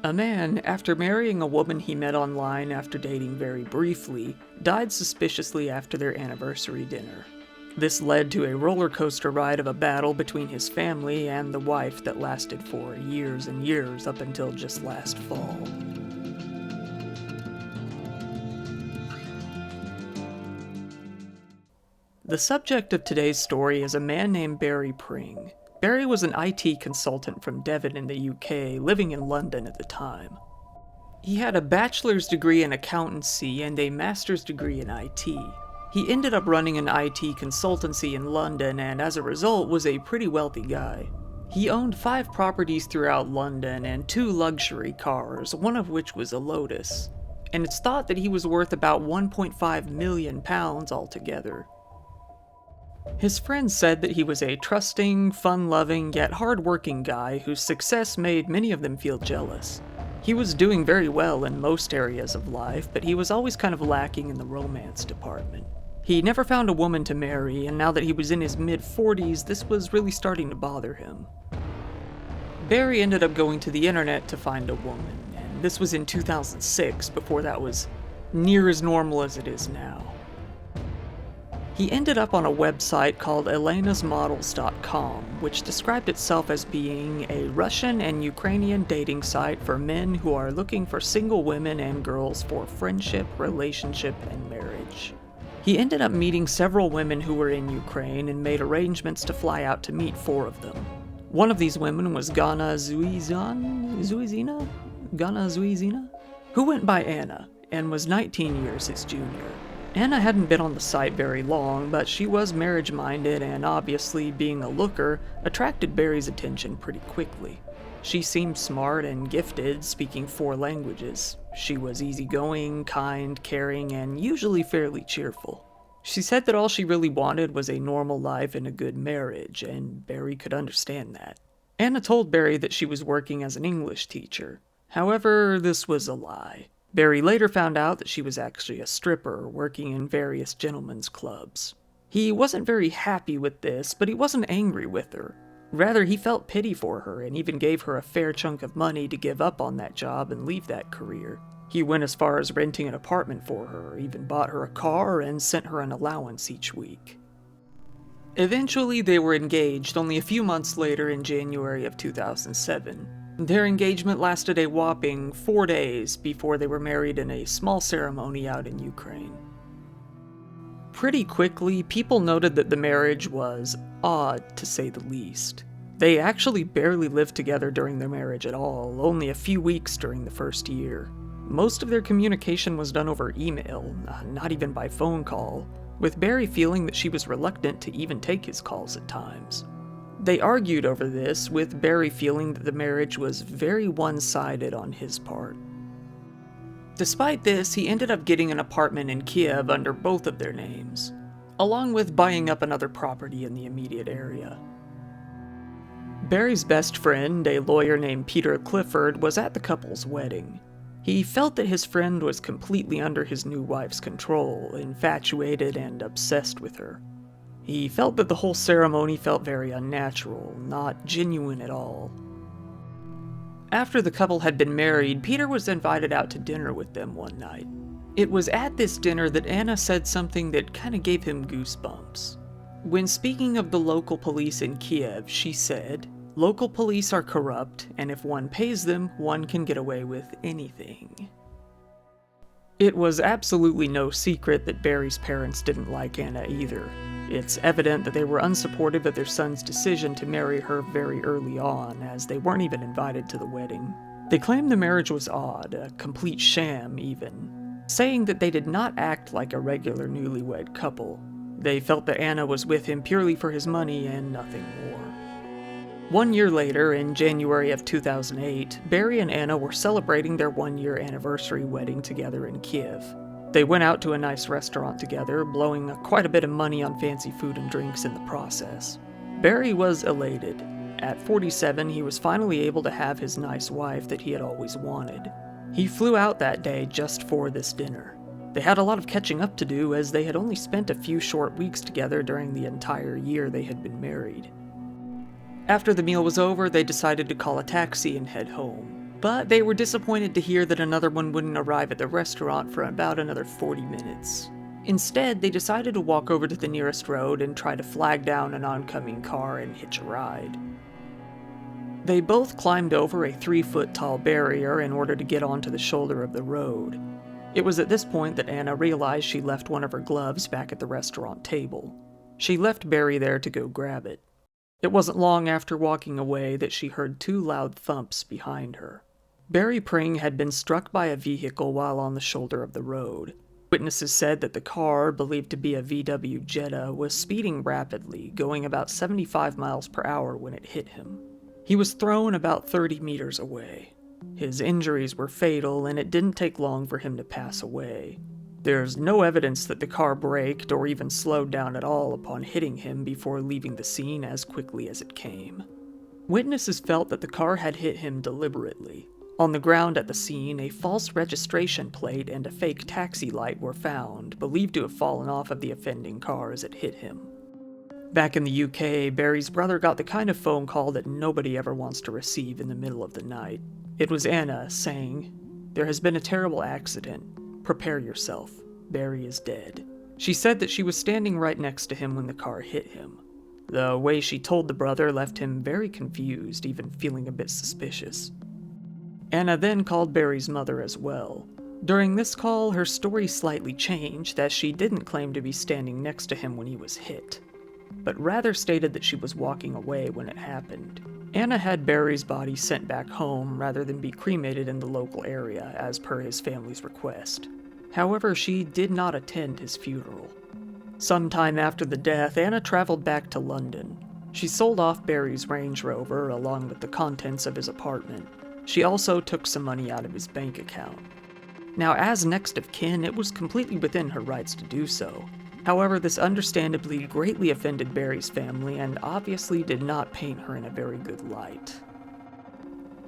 A man, after marrying a woman he met online after dating very briefly, died suspiciously after their anniversary dinner. This led to a roller coaster ride of a battle between his family and the wife that lasted for years and years up until just last fall. The subject of today's story is a man named Barry Pring. Barry was an IT consultant from Devon in the UK, living in London at the time. He had a bachelor's degree in accountancy and a master's degree in IT. He ended up running an IT consultancy in London and as a result was a pretty wealthy guy. He owned 5 properties throughout London and 2 luxury cars, one of which was a Lotus. And it's thought that he was worth about £1.5 million altogether. His friends said that he was a trusting, fun-loving, yet hard-working guy whose success made many of them feel jealous. He was doing very well in most areas of life, but he was always kind of lacking in the romance department. He never found a woman to marry, and now that he was in his mid-40s, this was really starting to bother him. Barry ended up going to the internet to find a woman, and this was in 2006, before that was near as normal as it is now. He ended up on a website called elenasmodels.com, which described itself as being a Russian and Ukrainian dating site for men who are looking for single women and girls for friendship, relationship, and marriage. He ended up meeting several women who were in Ukraine and made arrangements to fly out to meet 4 of them. One of these women was Gana Zuizina, who went by Anna and was 19 years his junior. Anna hadn't been on the site very long, but she was marriage-minded and obviously, being a looker, attracted Barry's attention pretty quickly. She seemed smart and gifted, speaking 4 languages. She was easygoing, kind, caring, and usually fairly cheerful. She said that all she really wanted was a normal life and a good marriage, and Barry could understand that. Anna told Barry that she was working as an English teacher. However, this was a lie. Barry later found out that she was actually a stripper working in various gentlemen's clubs. He wasn't very happy with this, but he wasn't angry with her. Rather, he felt pity for her and even gave her a fair chunk of money to give up on that job and leave that career. He went as far as renting an apartment for her, even bought her a car, and sent her an allowance each week. Eventually, they were engaged only a few months later in January of 2007. Their engagement lasted a whopping 4 days before they were married in a small ceremony out in Ukraine. Pretty quickly, people noted that the marriage was odd, to say the least. They actually barely lived together during their marriage at all, only a few weeks during the first year. Most of their communication was done over email, not even by phone call, with Barry feeling that she was reluctant to even take his calls at times. They argued over this, with Barry feeling that the marriage was very one-sided on his part. Despite this, he ended up getting an apartment in Kiev under both of their names, along with buying up another property in the immediate area. Barry's best friend, a lawyer named Peter Clifford, was at the couple's wedding. He felt that his friend was completely under his new wife's control, infatuated and obsessed with her. He felt that the whole ceremony felt very unnatural, not genuine at all. After the couple had been married, Peter was invited out to dinner with them one night. It was at this dinner that Anna said something that kind of gave him goosebumps. When speaking of the local police in Kiev, she said, "Local police are corrupt, and if one pays them, one can get away with anything." It was absolutely no secret that Barry's parents didn't like Anna either. It's evident that they were unsupportive of their son's decision to marry her very early on, as they weren't even invited to the wedding. They claimed the marriage was odd, a complete sham even, saying that they did not act like a regular newlywed couple. They felt that Anna was with him purely for his money and nothing more. 1 year later, in January of 2008, Barry and Anna were celebrating their 1-year anniversary wedding together in Kiev. They went out to a nice restaurant together, blowing quite a bit of money on fancy food and drinks in the process. Barry was elated. At 47, he was finally able to have his nice wife that he had always wanted. He flew out that day just for this dinner. They had a lot of catching up to do, as they had only spent a few short weeks together during the entire year they had been married. After the meal was over, they decided to call a taxi and head home. but they were disappointed to hear that another one wouldn't arrive at the restaurant for about another 40 minutes. Instead, they decided to walk over to the nearest road and try to flag down an oncoming car and hitch a ride. They both climbed over a 3-foot-tall barrier in order to get onto the shoulder of the road. It was at this point that Anna realized she left one of her gloves back at the restaurant table. She left Barry there to go grab it. It wasn't long after walking away that she heard 2 loud thumps behind her. Barry Pring had been struck by a vehicle while on the shoulder of the road. Witnesses said that the car, believed to be a VW Jetta, was speeding rapidly, going about 75 miles per hour when it hit him. He was thrown about 30 meters away. His injuries were fatal, and it didn't take long for him to pass away. There's no evidence that the car braked or even slowed down at all upon hitting him before leaving the scene as quickly as it came. Witnesses felt that the car had hit him deliberately. On the ground at the scene, a false registration plate and a fake taxi light were found, believed to have fallen off of the offending car as it hit him. Back in the UK, Barry's brother got the kind of phone call that nobody ever wants to receive in the middle of the night. It was Anna saying, "There has been a terrible accident. Prepare yourself. Barry is dead." She said that she was standing right next to him when the car hit him. The way she told the brother left him very confused, even feeling a bit suspicious. Anna then called Barry's mother as well. During this call, her story slightly changed, as she didn't claim to be standing next to him when he was hit, but rather stated that she was walking away when it happened. Anna had Barry's body sent back home rather than be cremated in the local area, as per his family's request. However, she did not attend his funeral. Sometime after the death, Anna traveled back to London. She sold off Barry's Range Rover along with the contents of his apartment. She also took some money out of his bank account. Now, as next of kin, it was completely within her rights to do so. However, this understandably greatly offended Barry's family and obviously did not paint her in a very good light.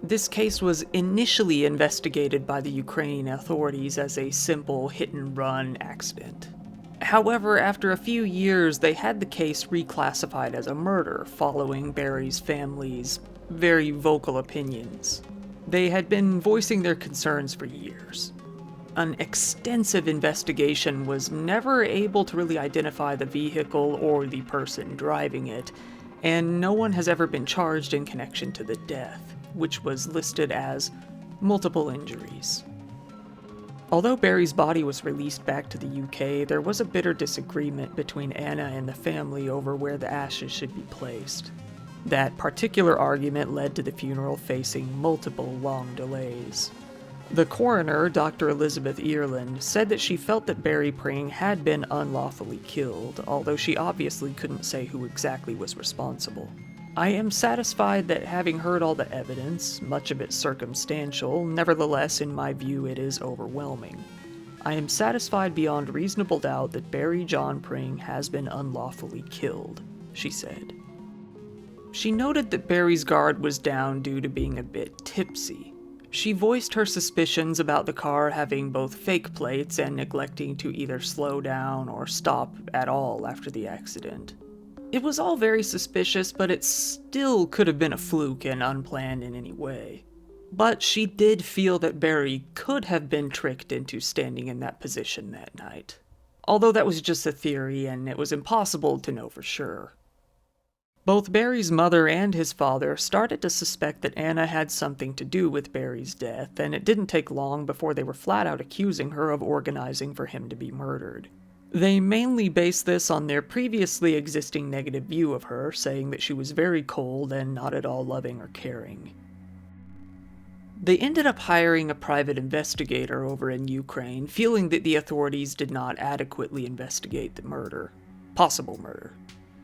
This case was initially investigated by the Ukraine authorities as a simple hit-and-run accident. However, after a few years, they had the case reclassified as a murder following Barry's family's very vocal opinions. They had been voicing their concerns for years. An extensive investigation was never able to really identify the vehicle or the person driving it, and no one has ever been charged in connection to the death, which was listed as multiple injuries. Although Barry's body was released back to the UK, there was a bitter disagreement between Anna and the family over where the ashes should be placed. That particular argument led to the funeral facing multiple long delays. The coroner, Dr. Elizabeth Earland, said that she felt that Barry Pring had been unlawfully killed, although she obviously couldn't say who exactly was responsible. "I am satisfied that having heard all the evidence, much of it circumstantial, nevertheless in my view it is overwhelming. I am satisfied beyond reasonable doubt that Barry John Pring has been unlawfully killed," she said. She noted that Barry's guard was down due to being a bit tipsy. She voiced her suspicions about the car having both fake plates and neglecting to either slow down or stop at all after the accident. It was all very suspicious, but it still could have been a fluke and unplanned in any way. But she did feel that Barry could have been tricked into standing in that position that night. Although that was just a theory and it was impossible to know for sure. Both Barry's mother and his father started to suspect that Anna had something to do with Barry's death, and it didn't take long before they were flat out accusing her of organizing for him to be murdered. They mainly based this on their previously existing negative view of her, saying that she was very cold and not at all loving or caring. They ended up hiring a private investigator over in Ukraine, feeling that the authorities did not adequately investigate the possible murder.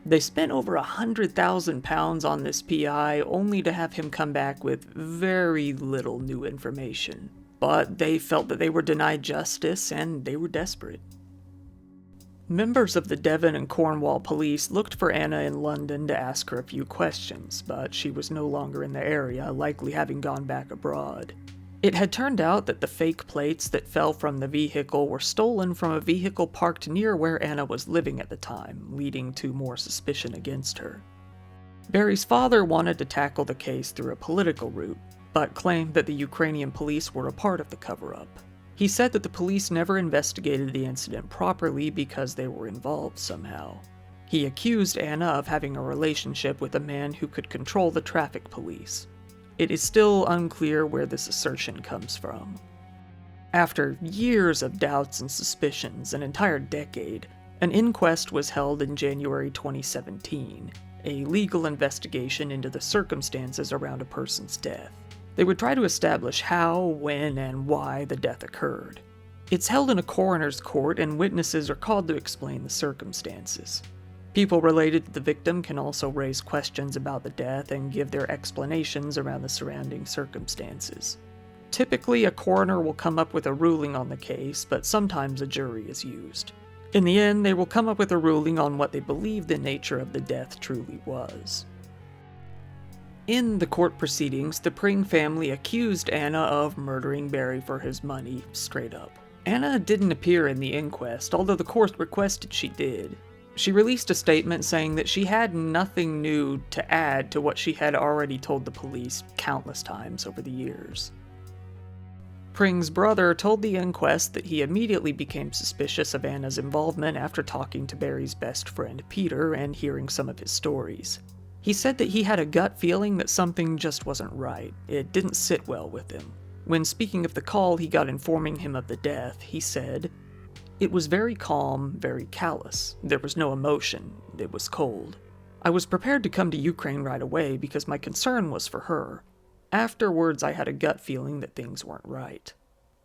They spent over £100,000 on this PI, only to have him come back with very little new information. But they felt that they were denied justice, and they were desperate. Members of the Devon and Cornwall police looked for Anna in London to ask her a few questions, but she was no longer in the area, likely having gone back abroad. It had turned out that the fake plates that fell from the vehicle were stolen from a vehicle parked near where Anna was living at the time, leading to more suspicion against her. Barry's father wanted to tackle the case through a political route, but claimed that the Ukrainian police were a part of the cover-up. He said that the police never investigated the incident properly because they were involved somehow. He accused Anna of having a relationship with a man who could control the traffic police. It is still unclear where this assertion comes from. After years of doubts and suspicions, an entire decade, an inquest was held in January 2017, a legal investigation into the circumstances around a person's death. They would try to establish how, when, and why the death occurred. It's held in a coroner's court, and witnesses are called to explain the circumstances. People related to the victim can also raise questions about the death and give their explanations around the surrounding circumstances. Typically, a coroner will come up with a ruling on the case, but sometimes a jury is used. In the end, they will come up with a ruling on what they believe the nature of the death truly was. In the court proceedings, the Pring family accused Anna of murdering Barry for his money, straight up. Anna didn't appear in the inquest, although the court requested she did. She released a statement saying that she had nothing new to add to what she had already told the police countless times over the years. Pring's brother told the inquest that he immediately became suspicious of Anna's involvement after talking to Barry's best friend Peter and hearing some of his stories. He said that he had a gut feeling that something just wasn't right. It didn't sit well with him. When speaking of the call he got informing him of the death, he said, "It was very calm, very callous. There was no emotion. It was cold. I was prepared to come to Ukraine right away because my concern was for her. Afterwards, I had a gut feeling that things weren't right."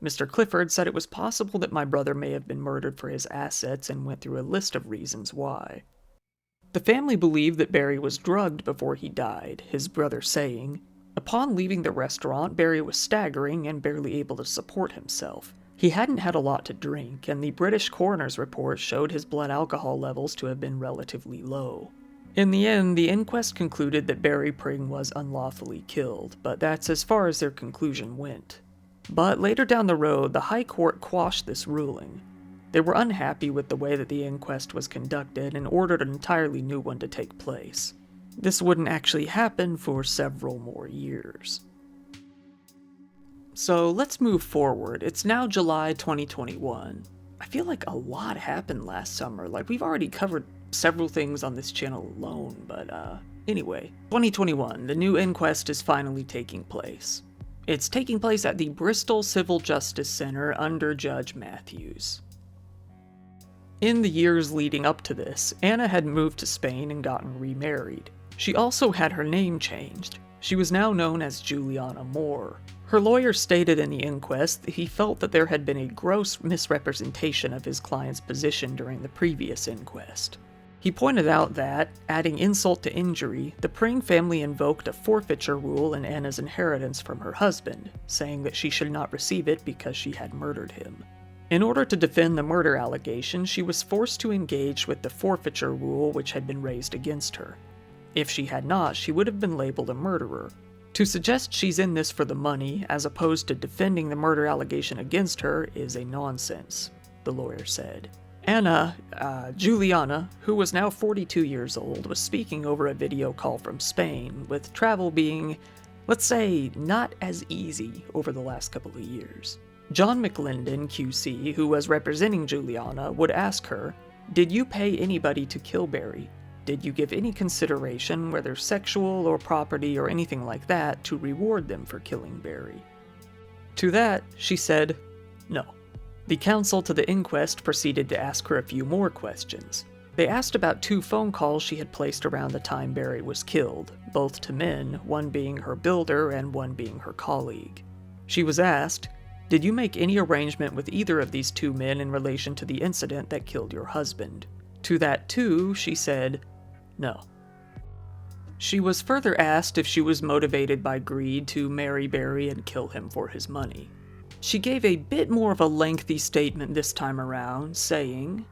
Mr. Clifford said it was possible that my brother may have been murdered for his assets and went through a list of reasons why. The family believed that Barry was drugged before he died, his brother saying, "Upon leaving the restaurant, Barry was staggering and barely able to support himself. He hadn't had a lot to drink, and the British coroner's report showed his blood alcohol levels to have been relatively low." In the end, the inquest concluded that Barry Pring was unlawfully killed, but that's as far as their conclusion went. But later down the road, the High Court quashed this ruling. They were unhappy with the way that the inquest was conducted and ordered an entirely new one to take place. This wouldn't actually happen for several more years. So let's move forward. It's now July 2021. I feel like a lot happened last summer. Like, we've already covered several things on this channel alone, but anyway. 2021, the new inquest is finally taking place. It's taking place at the Bristol Civil Justice Center under Judge Matthews. In the years leading up to this, Anna had moved to Spain and gotten remarried. She also had her name changed. She was now known as Juliana Moore. Her lawyer stated in the inquest that he felt that there had been a gross misrepresentation of his client's position during the previous inquest. He pointed out that, adding insult to injury, the Pring family invoked a forfeiture rule in Anna's inheritance from her husband, saying that she should not receive it because she had murdered him. In order to defend the murder allegation, she was forced to engage with the forfeiture rule which had been raised against her. If she had not, she would have been labeled a murderer. To suggest she's in this for the money, as opposed to defending the murder allegation against her, is a nonsense, the lawyer said. Anna, Juliana, who was now 42 years old, was speaking over a video call from Spain, with travel being, let's say, not as easy over the last couple of years. John McLendon, QC, who was representing Juliana, would ask her, "Did you pay anybody to kill Barry? Did you give any consideration, whether sexual or property or anything like that, to reward them for killing Barry?" To that, she said, "No." The counsel to the inquest proceeded to ask her a few more questions. They asked about 2 phone calls she had placed around the time Barry was killed, both to men, one being her builder and one being her colleague. She was asked, "Did you make any arrangement with either of these 2 men in relation to the incident that killed your husband?" To that too, she said, "No." She was further asked if she was motivated by greed to marry Barry and kill him for his money. She gave a bit more of a lengthy statement this time around, saying,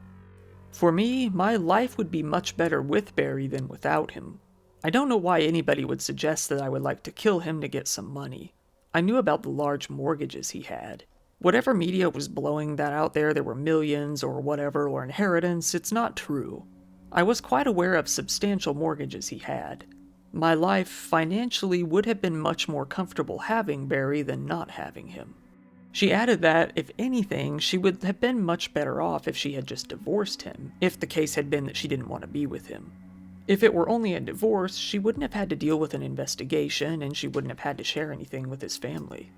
"For me, my life would be much better with Barry than without him. I don't know why anybody would suggest that I would like to kill him to get some money. I knew about the large mortgages he had. Whatever media was blowing that out there were millions or whatever or inheritance, it's not true. I was quite aware of substantial mortgages he had. My life financially would have been much more comfortable having Barry than not having him. She added that, if anything, she would have been much better off if she had just divorced him, if the case had been that she didn't want to be with him. If it were only a divorce, she wouldn't have had to deal with an investigation, and she wouldn't have had to share anything with his family.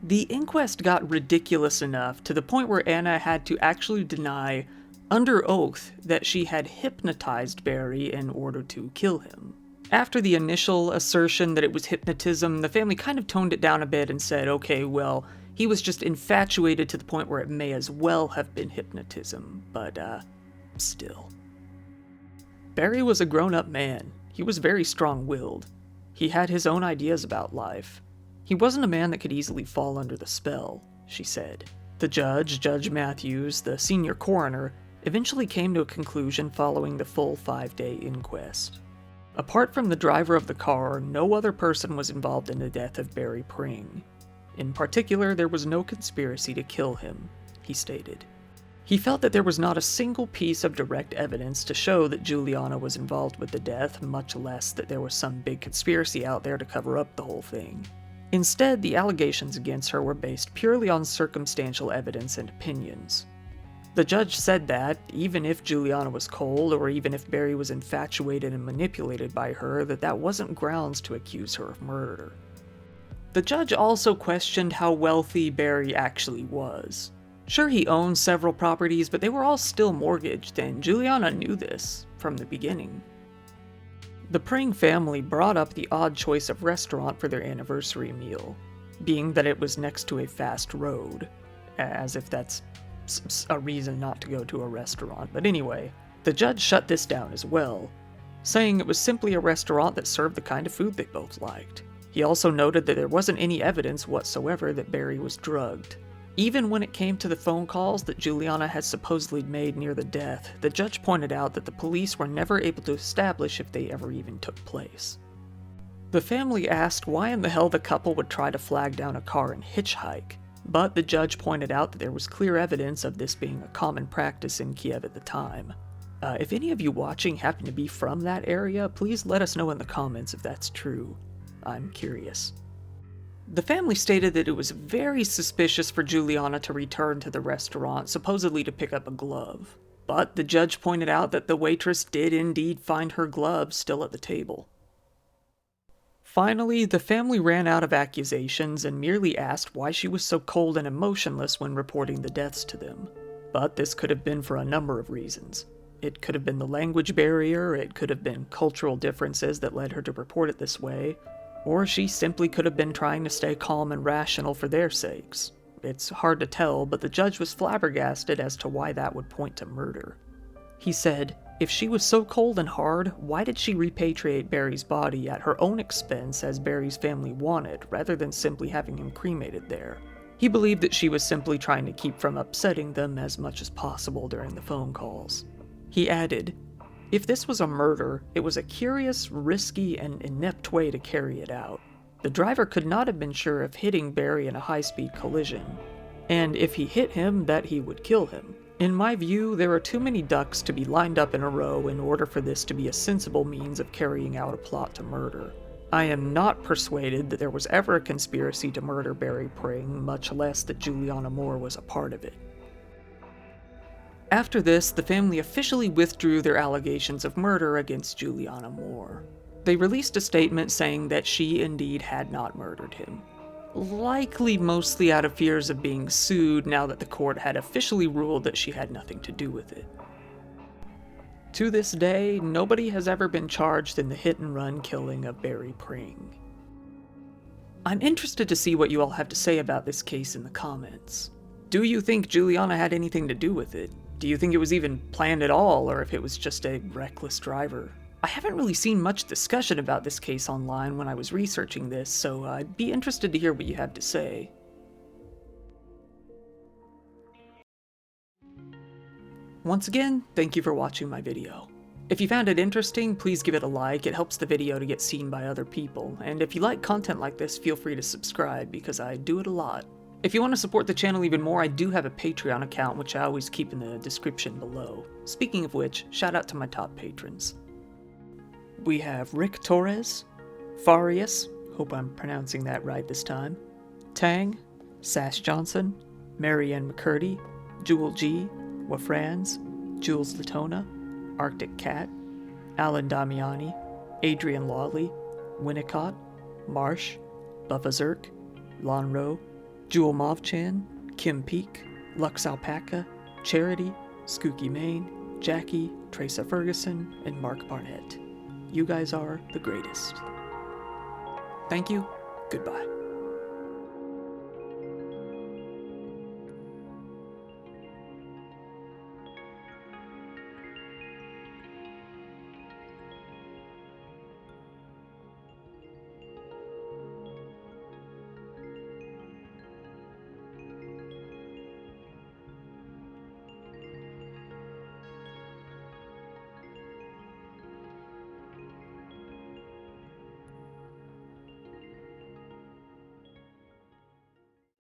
The inquest got ridiculous enough to the point where Anna had to actually deny, under oath, that she had hypnotized Barry in order to kill him. After the initial assertion that it was hypnotism, the family kind of toned it down a bit and said, okay, well, he was just infatuated to the point where it may as well have been hypnotism, but, still. Barry was a grown-up man. He was very strong-willed. He had his own ideas about life. He wasn't a man that could easily fall under the spell, she said. The judge, Judge Matthews, the senior coroner, eventually came to a conclusion following the full 5-day inquest. Apart from the driver of the car, no other person was involved in the death of Barry Pring. In particular, there was no conspiracy to kill him, he stated. He felt that there was not a single piece of direct evidence to show that Juliana was involved with the death, much less that there was some big conspiracy out there to cover up the whole thing. Instead, the allegations against her were based purely on circumstantial evidence and opinions. The judge said that, even if Juliana was cold, or even if Barry was infatuated and manipulated by her, that wasn't grounds to accuse her of murder. The judge also questioned how wealthy Barry actually was. Sure, he owned several properties, but they were all still mortgaged, and Juliana knew this from the beginning. The Pring family brought up the odd choice of restaurant for their anniversary meal, being that it was next to a fast road, as if that's a reason not to go to a restaurant. But anyway, the judge shut this down as well, saying it was simply a restaurant that served the kind of food they both liked. He also noted that there wasn't any evidence whatsoever that Barry was drugged. Even when it came to the phone calls that Juliana had supposedly made near the death, the judge pointed out that the police were never able to establish if they ever even took place. The family asked why in the hell the couple would try to flag down a car and hitchhike, but the judge pointed out that there was clear evidence of this being a common practice in Kiev at the time. If any of you watching happen to be from that area, please let us know in the comments if that's true. I'm curious. The family stated that it was very suspicious for Juliana to return to the restaurant, supposedly to pick up a glove. But the judge pointed out that the waitress did indeed find her glove still at the table. Finally, the family ran out of accusations and merely asked why she was so cold and emotionless when reporting the deaths to them. But this could have been for a number of reasons. It could have been the language barrier, it could have been cultural differences that led her to report it this way, or she simply could have been trying to stay calm and rational for their sakes. It's hard to tell, but the judge was flabbergasted as to why that would point to murder. He said, if she was so cold and hard, why did she repatriate Barry's body at her own expense as Barry's family wanted, rather than simply having him cremated there? He believed that she was simply trying to keep from upsetting them as much as possible during the phone calls. He added, if this was a murder, it was a curious, risky, and inept way to carry it out. The driver could not have been sure of hitting Barry in a high-speed collision, and if he hit him, that he would kill him. In my view, there are too many ducks to be lined up in a row in order for this to be a sensible means of carrying out a plot to murder. I am not persuaded that there was ever a conspiracy to murder Barry Pring, much less that Juliana Moore was a part of it. After this, the family officially withdrew their allegations of murder against Juliana Moore. They released a statement saying that she indeed had not murdered him. Likely mostly out of fears of being sued now that the court had officially ruled that she had nothing to do with it. To this day, nobody has ever been charged in the hit-and-run killing of Barry Pring. I'm interested to see what you all have to say about this case in the comments. Do you think Juliana had anything to do with it? Do you think it was even planned at all, or if it was just a reckless driver? I haven't really seen much discussion about this case online when I was researching this, so I'd be interested to hear what you have to say. Once again, thank you for watching my video. If you found it interesting, please give it a like, it helps the video to get seen by other people, and if you like content like this, feel free to subscribe, because I do it a lot. If you want to support the channel even more, I do have a Patreon account, which I always keep in the description below. Speaking of which, shout out to my top patrons. We have Rick Torres, Farius, hope I'm pronouncing that right this time, Tang, Sass Johnson, Marianne McCurdy, Jewel G, Wafrans, Jules Latona, Arctic Cat, Alan Damiani, Adrian Lawley, Winnicott, Marsh, Buffa Zerk, Lonro, Jewel Movchan, Kim Peak, Lux Alpaca, Charity, Skooky Maine, Jackie, Teresa Ferguson, and Mark Barnett. You guys are the greatest. Thank you. Goodbye.